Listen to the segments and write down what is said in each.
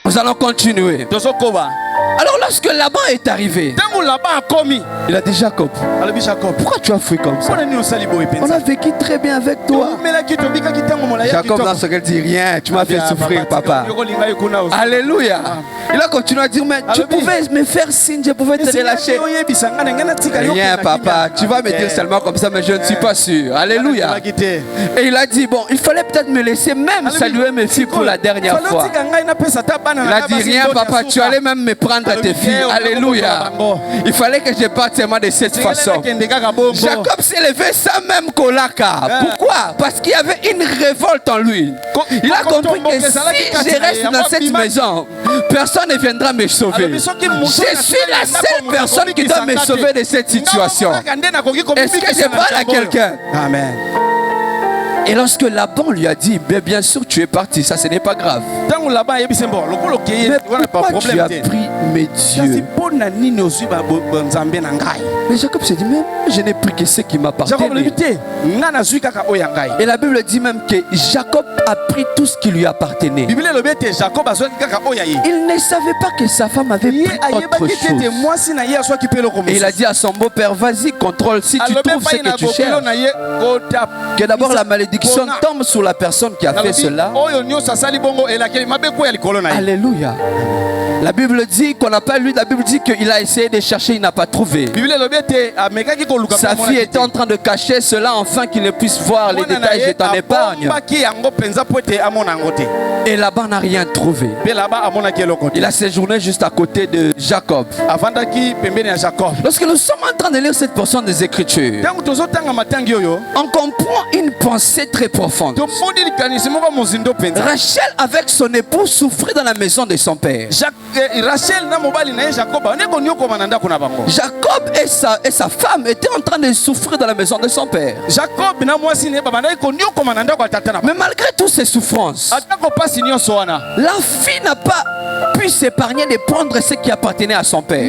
Nous allons continuer. Alors lorsque Laban est arrivé, il a dit Jacob, pourquoi tu as fui comme ça? On a vécu très bien avec toi. Jacob n'a dit rien, tu m'as fait souffrir papa. Alléluia. Il a continué à dire, mais tu pouvais me faire signe, je pouvais te relâcher. Rien papa, tu vas me dire seulement comme ça, mais je ne suis pas sûr. Alléluia. Et il a dit, bon, il fallait peut-être me laisser même saluer mes filles pour la dernière fois. Il a dit, rien papa, tu allais même me prendre à tes filles. Alléluia. Il fallait que je parte seulement de cette façon. Jacob s'est levé sans même Kolaka. Pourquoi? Parce qu'il y avait une révolte en lui. Il a compris que si je reste dans cette maison, personne ne viendra me sauver. Je suis la seule personne qui doit me sauver de cette situation. Est-ce que je parle à quelqu'un? Amen. Et lorsque Laban lui a dit, bien sûr tu es parti, ça ce n'est pas grave. Mais pourquoi tu as pris mes dieux? Mais Jacob s'est dit, mais je n'ai pris que ce qui m'appartenait. Et la Bible dit même que Jacob a pris tout ce qui lui appartenait. Il ne savait pas que sa femme avait pris autre chose. Et il a dit à son beau-père, vas-y, contrôle si tu trouves ce que tu cherches. Que d'abord la malédiction tombe sur la personne qui a fait cela. Alléluia. La Bible dit qu'on n'a pas lu, la Bible dit qu'il a essayé de chercher, il n'a pas trouvé. Sa fille était en train de cacher cela afin qu'il ne puisse voir les détails de ton épargne. Et Laban n'a rien trouvé. Il a séjourné juste à côté de Jacob. Lorsque nous sommes en train de lire cette portion des Écritures, on comprend une pensée très profonde. Rachel avec son époux souffrait dans la maison de son père. Jacob et sa femme étaient en train de souffrir dans la maison de son père. Mais malgré toutes ces souffrances, la fille n'a pas pu s'épargner de prendre ce qui appartenait à son père.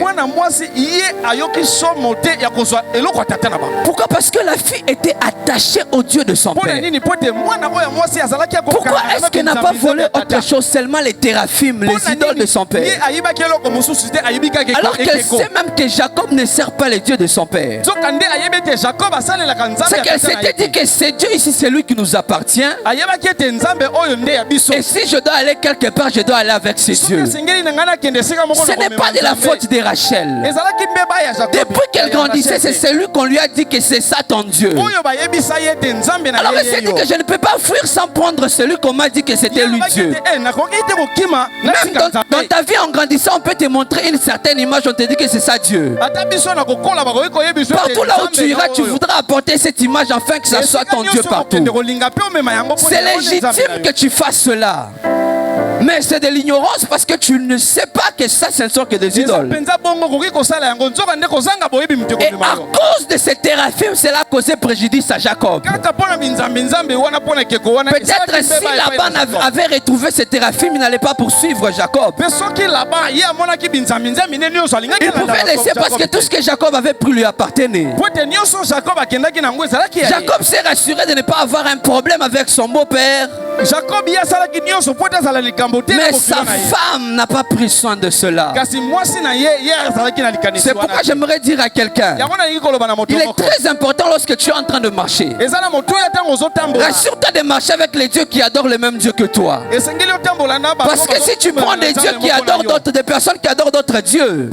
Pourquoi? Parce que la fille était attachée au Dieu de son père. Pourquoi est-ce qu'elle n'a pas volé autre chose, seulement les téraphimes, les idoles de son père? Alors qu'elle sait même que Jacob ne sert pas les dieux de son père. C'est qu'elle s'était dit que c'est Dieu ici, c'est lui qui nous appartient. Et si je dois aller quelque part, je dois aller avec ces dieux. Ce n'est pas de la faute de Rachel. Depuis qu'elle grandissait, c'est celui qu'on lui a dit que c'est ça ton Dieu. Alors elle s'est dit que je ne peux pas fuir sans prendre celui qu'on m'a dit que c'était lui Dieu. Même dans ta vie en grandissant, on peut te montrer une certaine image, on te dit que c'est ça Dieu. Partout là où tu iras, tu voudras apporter cette image afin que ça soit ton Dieu partout. C'est légitime que tu fasses cela. Mais c'est de l'ignorance parce que tu ne sais pas que ça, ce ne sont que des idoles. Et à cause de ces téraphimes, cela a causé préjudice à Jacob. Peut-être si Laban avait retrouvé ces téraphimes, il n'allait pas poursuivre Jacob. Il pouvait laisser parce que tout ce que Jacob avait pris lui appartenait. Jacob s'est rassuré de ne pas avoir un problème avec son beau-père. Mais sa femme n'a pas pris soin de cela. C'est pourquoi j'aimerais dire à quelqu'un, il est très important lorsque tu es en train de marcher. Rassure-toi de marcher avec les dieux qui adorent le même Dieu que toi. Parce que si tu prends des dieux qui adorent d'autres, des personnes qui adorent d'autres dieux,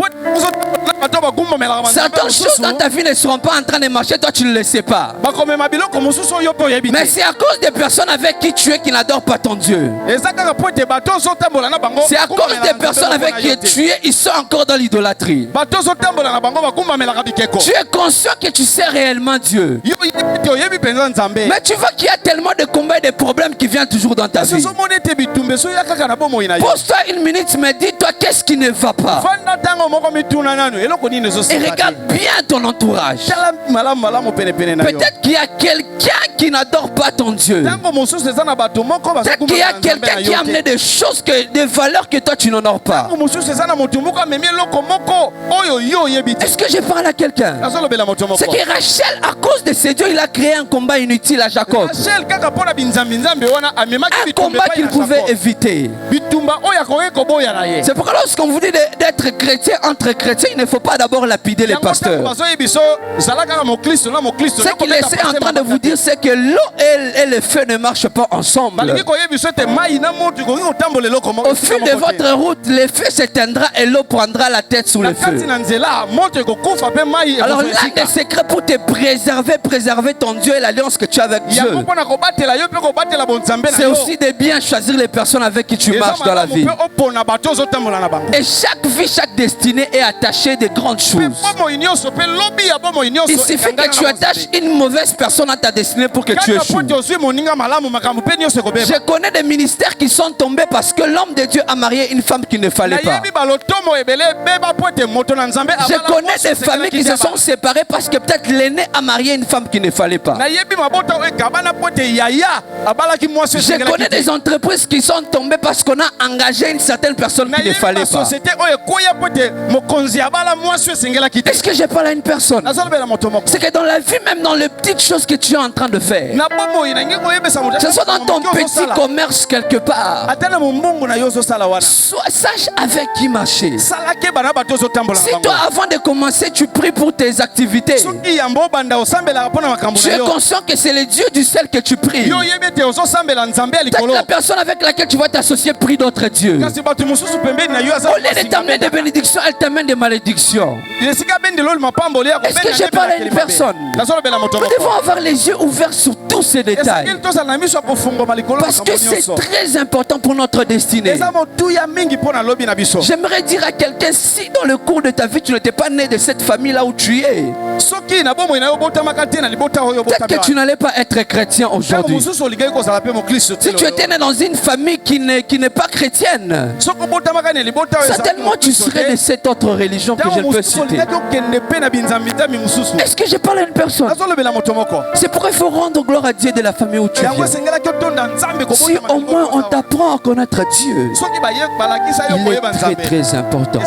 certaines choses dans ta vie ne seront pas en train de marcher, toi tu ne le sais pas. Mais c'est à cause des personnes avec qui tu es qui n'adorent pas ton Dieu. C'est à cause des personnes avec qui tu es, ils sont encore dans l'idolâtrie. Tu es conscient que tu sais réellement Dieu. Mais tu vois qu'il y a tellement de combats et de problèmes qui viennent toujours dans ta vie. Pose-toi une minute, mais dis-toi qu'est-ce qui ne va pas. Et regarde bien ton entourage. Peut-être qu'il y a quelqu'un qui n'adore pas ton Dieu. Peut-être qu'il y a quelqu'un qui a amené des choses, des valeurs que toi tu n'honores pas. Est-ce que je parle à quelqu'un? C'est que Rachel, à cause de ces dieux, il a créé un combat inutile à Jacob. Un combat qu'il pouvait éviter. C'est pourquoi lorsqu'on vous dit d'être chrétien entre chrétiens, il ne faut pas d'abord lapider les pasteurs. Ce qu'il essaie en train de vous dire, c'est que l'eau et le feu ne marchent pas ensemble. Au fil de votre route, le feu s'éteindra et l'eau prendra la tête sous le feu. Alors l'un des secrets pour te préserver ton Dieu et l'alliance que tu as avec Dieu, c'est aussi de bien choisir les personnes avec qui tu marches dans la vie. Et chaque vie, chaque destinée est attachée de grandes choses. Il suffit que tu attaches une mauvaise personne à ta destinée pour que tu échoues. Je connais des ministères qui sont tombés parce que l'homme de Dieu a marié une femme qu'il ne fallait pas. Je connais des familles qui se sont séparées parce que peut-être l'aîné a marié une femme qu'il ne fallait pas. Je connais des entreprises qui sont tombées parce qu'on a engagé une certaine personne qu'il ne fallait pas. Est-ce que je parle à une personne? C'est que dans la vie, même dans les petites choses que tu es en train de faire, que ce soit dans ton petit commerce quelque part, sois sage avec qui marcher. Si toi, avant de commencer, tu pries pour tes activités, tu es conscient que c'est le Dieu du ciel que tu pries. Peut-être la personne avec laquelle tu vas t'associer prie d'autres dieux. Au lieu de t'amener des bénédictions, elle t'amène des malédictions. Est-ce que je parle à une personne? Nous devons avoir les yeux ouverts sur tous ces détails, parce que c'est très important pour notre destinée. J'aimerais dire à quelqu'un, si dans le cours de ta vie tu n'étais pas né de cette famille là où tu es, peut-être que tu n'allais pas être chrétien aujourd'hui. Si tu étais né dans une famille qui n'est pas chrétienne, certainement tu serais de cette autre religion que je peux citer. Est-ce que je parle à une personne? C'est pourquoi il faut rendre gloire à Dieu de la famille où tu viens. Si au moins on t'apprend à connaître Dieu, il est très très important.